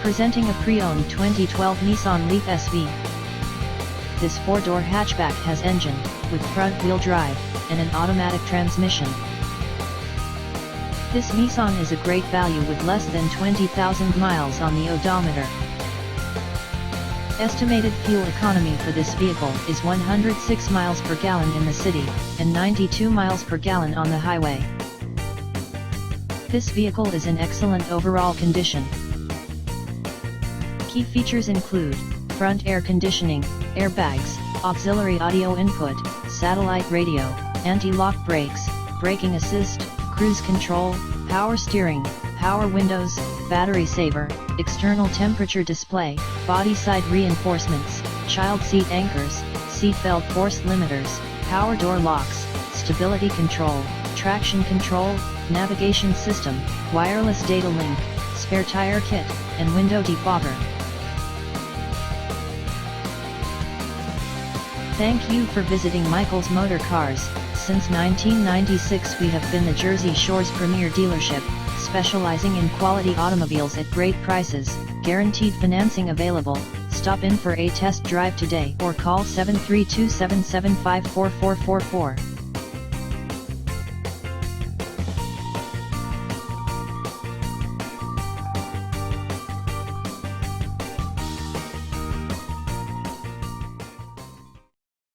Presenting a pre-owned 2012 Nissan Leaf SV. This 4-door hatchback has engine, with front-wheel drive, and an automatic transmission. This Nissan is a great value with less than 20,000 miles on the odometer. Estimated fuel economy for this vehicle is 106 miles per gallon in the city, and 92 miles per gallon on the highway. This vehicle is in excellent overall condition. Key features include front air conditioning, airbags, auxiliary audio input, satellite radio, anti-lock brakes, braking assist, cruise control, power steering, power windows, battery saver, external temperature display, body side reinforcements, child seat anchors, seatbelt force limiters, power door locks, stability control, traction control, navigation system, wireless data link, spare tire kit, and window defogger. Thank you for visiting Michael's Motorcars. Since 1996 we have been the Jersey Shore's premier dealership, specializing in quality automobiles at great prices, guaranteed financing available. Stop in for a test drive today or call 732-775-4444.